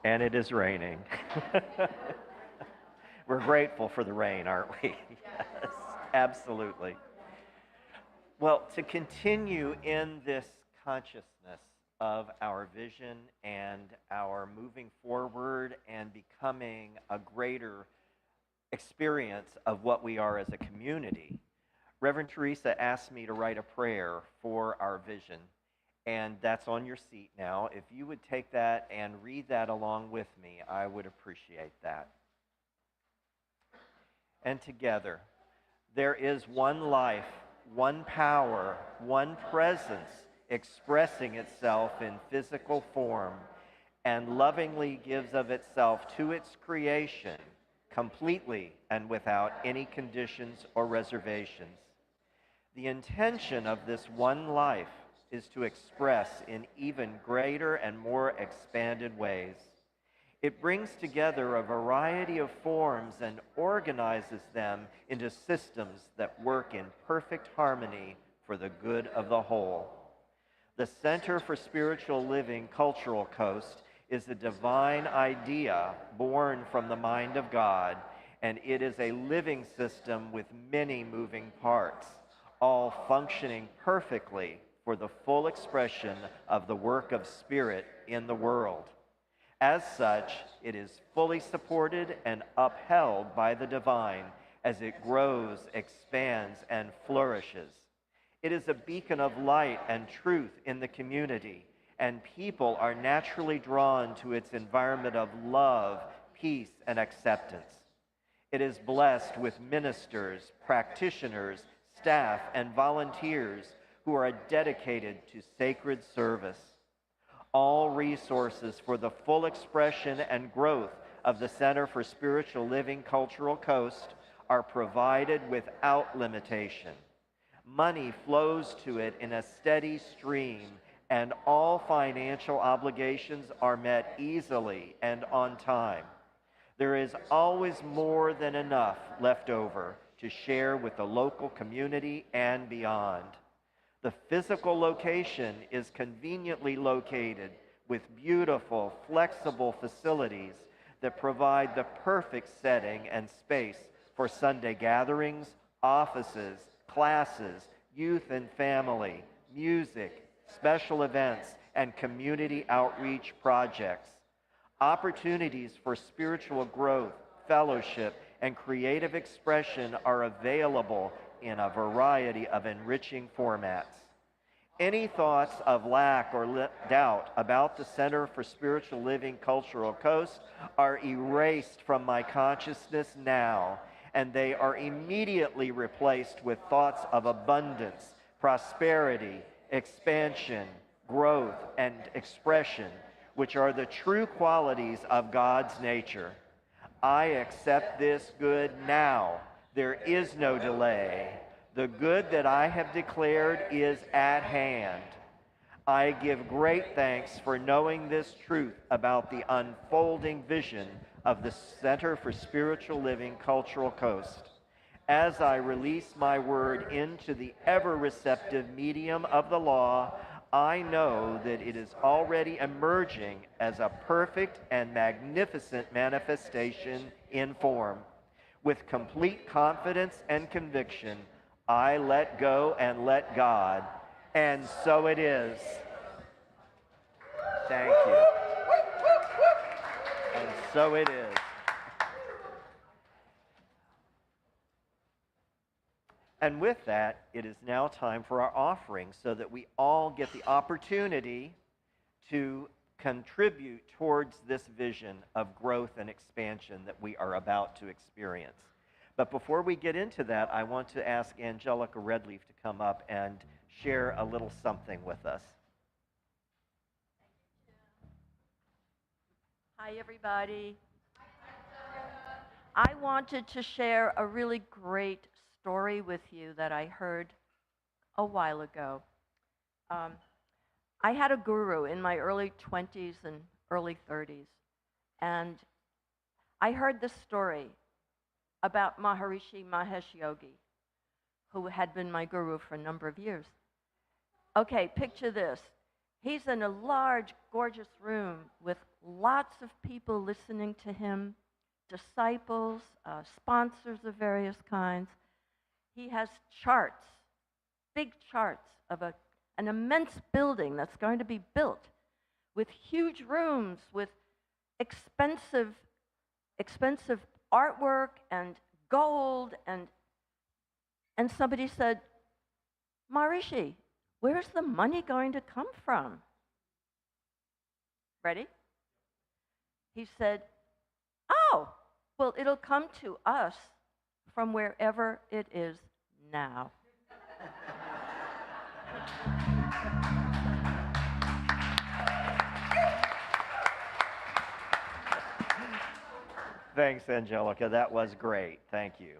And it is raining. We're grateful for the rain, aren't we? Yes, absolutely. Well, to continue in this consciousness of our vision and our moving forward and becoming a greater experience of what we are as a community, Reverend Theresa asked me to write a prayer for our vision. And that's on your seat now. If you would take that and read that along with me, I would appreciate that. And together, there is one life, one power, one presence expressing itself in physical form and lovingly gives of itself to its creation completely and without any conditions or reservations. The intention of this one life is to express in even greater and more expanded ways. It brings together a variety of forms and organizes them into systems that work in perfect harmony for the good of the whole. The Center for Spiritual Living Cultural Coast is a divine idea born from the mind of God, and it is a living system with many moving parts, all functioning perfectly for the full expression of the work of Spirit in the world. As such, it is fully supported and upheld by the divine as it grows, expands, and flourishes. It is a beacon of light and truth in the community, and people are naturally drawn to its environment of love, peace, and acceptance. It is blessed with ministers, practitioners, staff, and volunteers who are dedicated to sacred service. All resources for the full expression and growth of the Center for Spiritual Living Cultural Coast are provided without limitation. Money flows to it in a steady stream, and all financial obligations are met easily and on time. There is always more than enough left over to share with the local community and beyond. The physical location is conveniently located with beautiful, flexible facilities that provide the perfect setting and space for Sunday gatherings, offices, classes, youth and family, music, special events, and community outreach projects. Opportunities for spiritual growth, fellowship, and creative expression are available in a variety of enriching formats. Any thoughts of lack or doubt about the Center for Spiritual Living Cultural Coast are erased from my consciousness now, and they are immediately replaced with thoughts of abundance, prosperity, expansion, growth, and expression, which are the true qualities of God's nature. I accept this good now. There is no delay. The good that I have declared is at hand. I give great thanks for knowing this truth about the unfolding vision of the Center for Spiritual Living Cultural Coast. As I release my word into the ever-receptive medium of the law, I know that it is already emerging as a perfect and magnificent manifestation in form. With complete confidence and conviction, I let go and let God, and so it is. Thank you. And so it is. And with that, it is now time for our offering so that we all get the opportunity to contribute towards this vision of growth and expansion that we are about to experience. But before we get into that, I want to ask Angelica Redleaf to come up and share a little something with us. Hi, everybody. I wanted to share a really great story with you that I heard a while ago. I had a guru in my early 20s and early 30s, and I heard this story about Maharishi Mahesh Yogi, who had been my guru for a number of years. Okay, picture this. He's in a large, gorgeous room with lots of people listening to him, disciples, sponsors of various kinds. He has charts, big charts of an immense building that's going to be built with huge rooms, with expensive artwork and gold. And somebody said, Maharishi, where's the money going to come from? Ready? He said, oh, well, it'll come to us from wherever it is now. Thanks, Angelica. That was great. Thank you.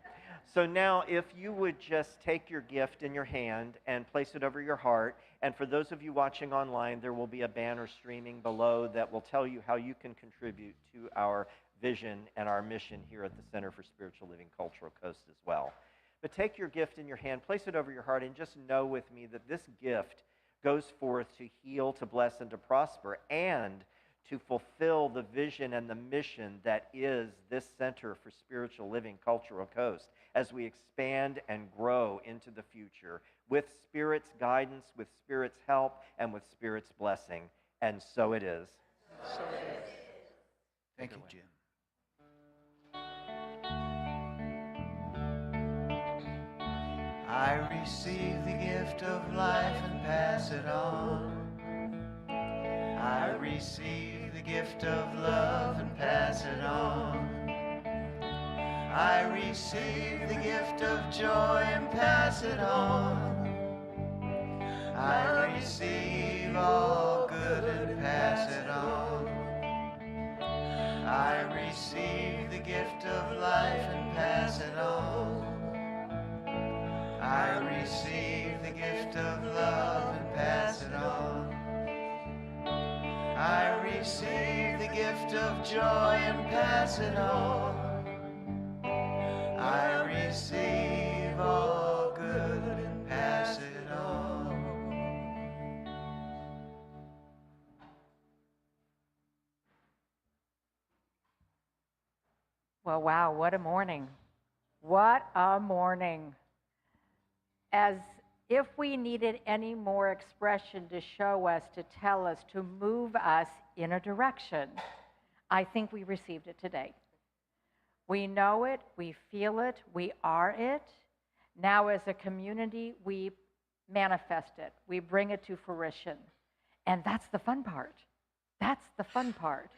So now, if you would just take your gift in your hand and place it over your heart And for those of you watching online, there will be a banner streaming below that will tell you how you can contribute to our vision and our mission here at the Center for Spiritual Living Cultural Coast as well. But take your gift in your hand, place it over your heart, and just know with me that this gift goes forth to heal, to bless, and to prosper, and to fulfill the vision and the mission that is this Center for Spiritual Living Cultural Coast as we expand and grow into the future with Spirit's guidance, with Spirit's help, and with Spirit's blessing. And so it is. So it is. Thank you, Jim. I receive the gift of life and pass it on. I receive the gift of love and pass it on. I receive the gift of joy and pass it on. I receive all good and pass it on. I receive the gift of life and pass it on. I receive the gift of love and pass it on. I receive the gift of joy and pass it on. I receive all good and pass it on. Well, wow, what a morning. What a morning. As if we needed any more expression to show us, to tell us, to move us in a direction, I think we received it today. We know it, we feel it, we are it. Now as a community, we manifest it. We bring it to fruition. And that's the fun part. That's the fun part.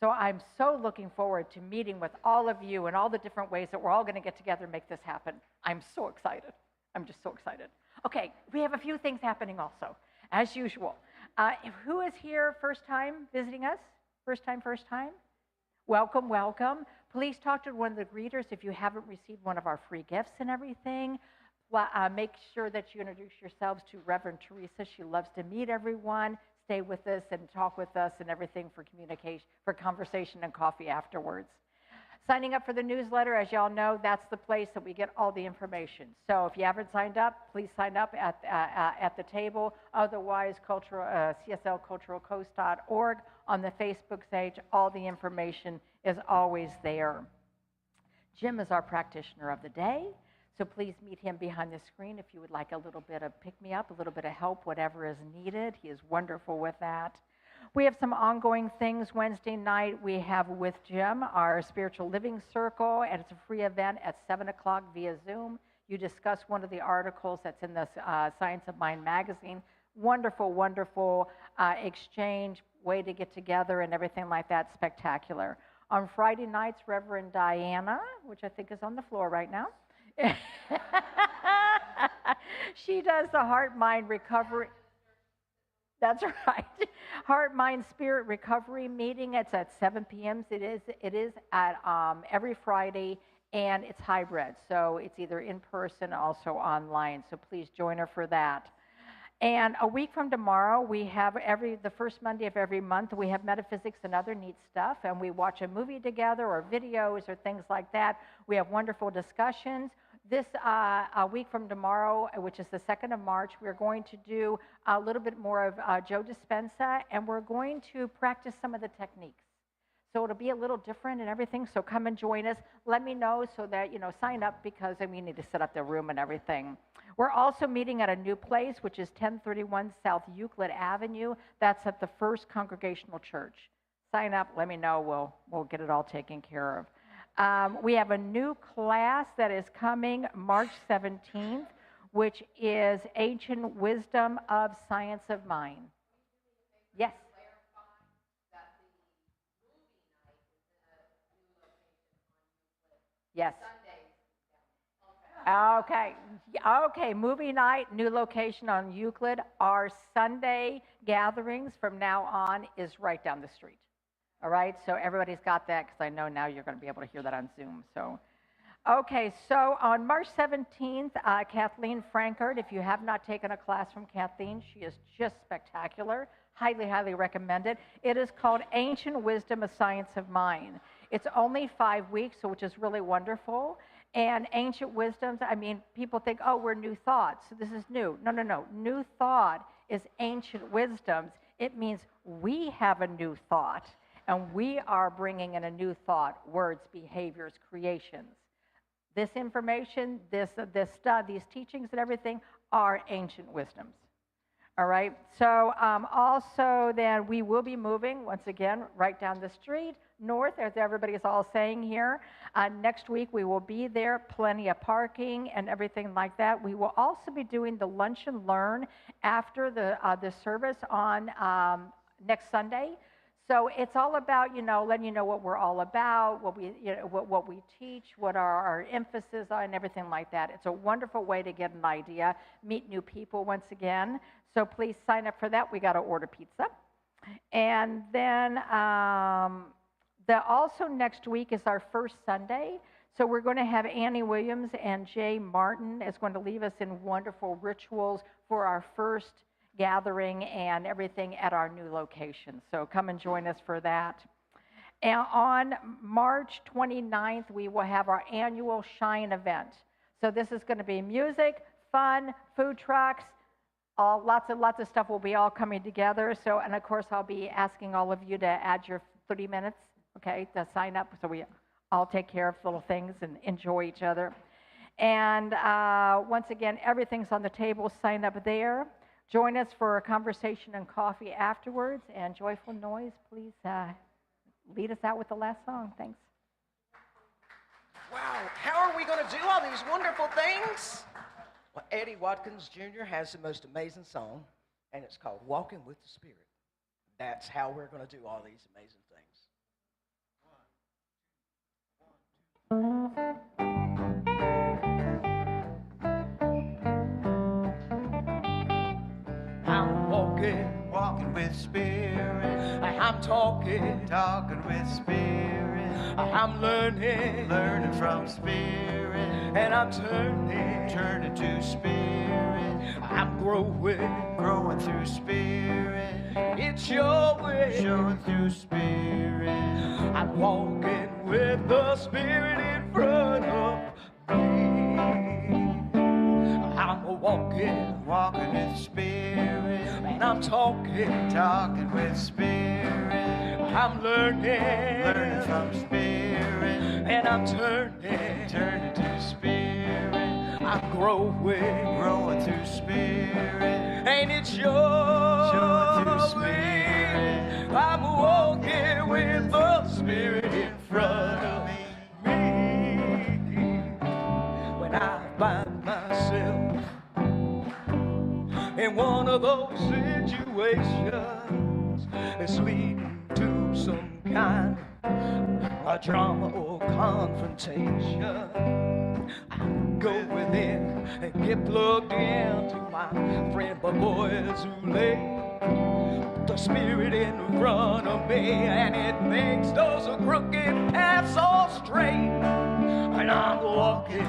So I'm so looking forward to meeting with all of you and all the different ways that we're all going to get together and make this happen. I'm so excited. I'm just so excited. Okay, we have a few things happening also, as usual. Who is here first time visiting us? First time? Welcome, welcome. Please talk to one of the greeters if you haven't received one of our free gifts and everything. Make sure that you introduce yourselves to Reverend Theresa. She loves to meet everyone, stay with us and talk with us and everything for communication, for conversation and coffee afterwards. Signing up for the newsletter, as y'all know, that's the place that we get all the information. So if you haven't signed up, please sign up at the table. Otherwise, CSLCulturalCoast.org on the Facebook page. All the information is always there. Jim is our practitioner of the day, so please meet him behind the screen if you would like a little bit of pick-me-up, a little bit of help, whatever is needed. He is wonderful with that. We have some ongoing things. Wednesday night, we have with Jim our Spiritual Living Circle, and it's a free event at 7 o'clock via Zoom. You discuss one of the articles that's in the Science of Mind magazine. Wonderful, wonderful exchange, way to get together and everything like that. Spectacular. On Friday nights, Reverend Diana, which I think is on the floor right now, she does the Heart, Mind, Recovery. That's right. Heart, Mind, Spirit Recovery meeting. It's at 7 p.m. It is at every Friday, and it's hybrid. So it's either in person, also online. So please join her for that. And a week from tomorrow, we have the first Monday of every month, we have metaphysics and other neat stuff, and we watch a movie together or videos or things like that. We have wonderful discussions. This a week from tomorrow, which is the 2nd of March, we're going to do a little bit more of Joe Dispenza, and we're going to practice some of the techniques. So it'll be a little different and everything, so come and join us. Let me know so that, sign up because we need to set up the room and everything. We're also meeting at a new place, which is 1031 South Euclid Avenue. That's at the First Congregational Church. Sign up, let me know, we'll get it all taken care of. We have a new class that is coming March 17th, which is Ancient Wisdom of Science of Mind. Yes. Yes. Okay, movie night, new location on Euclid. Our Sunday gatherings from now on is right down the street. All right, so everybody's got that because I know now you're going to be able to hear that on Zoom. So, Okay, so on March 17th, Kathleen Frankert, if you have not taken a class from Kathleen, she is just spectacular. Highly, highly recommended. It is called Ancient Wisdom, A Science of Mind. It's only 5 weeks, so which is really wonderful. And ancient wisdoms, I mean, people think, oh, we're new thoughts. So this is new. No, no, no. New thought is ancient wisdoms. It means we have a new thought, and we are bringing in a new thought, words, behaviors, creations. This information, these teachings and everything are ancient wisdoms. All right, so also then we will be moving, once again, right down the street, north, as everybody is all saying here. Next week we will be there, plenty of parking and everything like that. We will also be doing the lunch and learn after the service on next Sunday. So it's all about, letting you know what we're all about, what we teach, what our emphasis are, and everything like that. It's a wonderful way to get an idea, meet new people once again. So please sign up for that. We got to order pizza. And then also next week is our first Sunday. So we're going to have Annie Williams and Jay Martin is going to leave us in wonderful rituals for our first gathering and everything at our new location. So come and join us for that. And on March 29th, we will have our annual Shine event. So this is going to be music, fun, food trucks, lots of stuff will be all coming together. So, and of course, I'll be asking all of you to add your 30 minutes, okay, to sign up so we all take care of little things and enjoy each other. And once again, everything's on the table. Sign up there. Join us for a conversation and coffee afterwards. And Joyful Noise, please lead us out with the last song. Thanks. Wow, how are we going to do all these wonderful things? Well, Eddie Watkins Jr. has the most amazing song, and it's called Walking with the Spirit. That's how we're going to do all these amazing things. I'm walking with Spirit. I'm talking with Spirit. I'm learning from Spirit. And I'm turning to Spirit. I'm growing through Spirit. It's your way, showing through Spirit. I'm walking with the Spirit in front of me. I'm walking with Spirit. And I'm talking with Spirit. I'm learning from Spirit. And I'm turning to Spirit. I'm growing through Spirit. And it's showing through Spirit. I'm walking with the Spirit in front of me. When I find myself in one of those situations that's leading to some kind of drama or confrontation, I go within and get plugged in to my friend, my boys who lay the Spirit in front of me, and it makes those crooked paths all straight. And I'm walking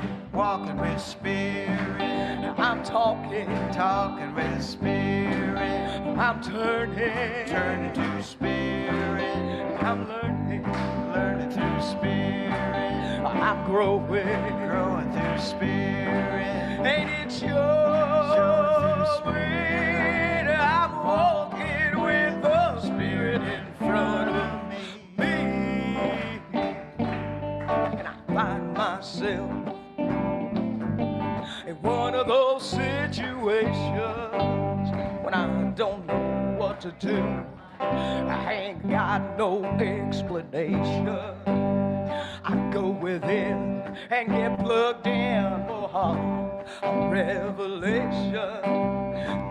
with Spirit. I'm talking with Spirit. I'm turning to Spirit. I'm learning through Spirit. I'm growing through Spirit. And it's yours. I'm walking with the Spirit in front of me. And I find myself in one of those situations when I don't know what to do. I ain't got no explanation. I go within and get plugged in for a revelation.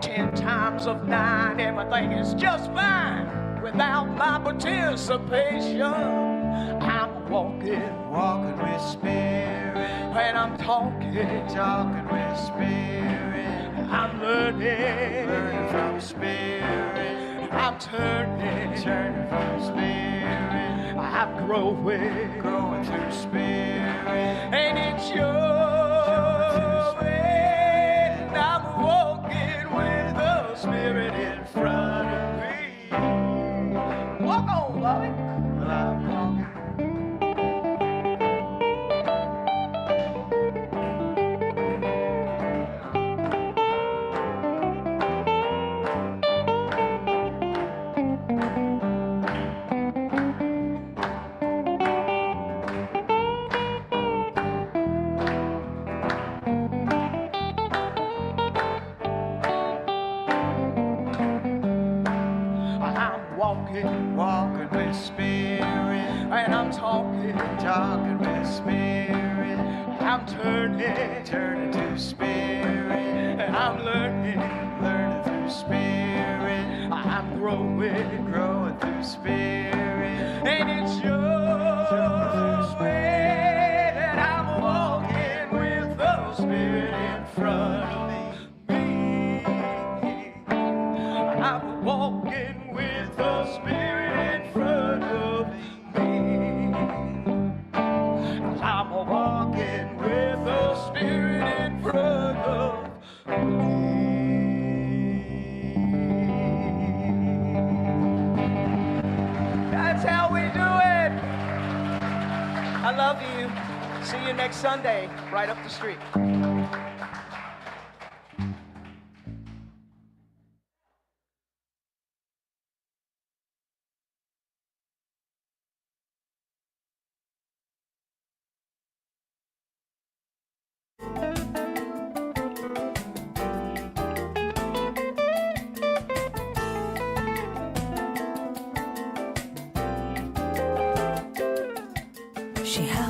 10 times of 9, everything is just fine without my participation. I'm walking with Spirit. And I'm talking with Spirit. I'm learning from Spirit. I'm turning from Spirit. I'm growing through Spirit. and it's your way. And I'm walking with the Spirit in front of me. Walk on, Bobby. Well, I'm walking. Walking with Spirit, and I'm talking with Spirit. I'm turning to Spirit, and I'm learning through Spirit. I'm growing through Spirit, and it's your way that I'm walking with the Spirit in front of me. I'm walking with the Spirit in front of me. I'm walking with the Spirit in front of me. That's how we do it. I love you. See you next Sunday, right up the street. She held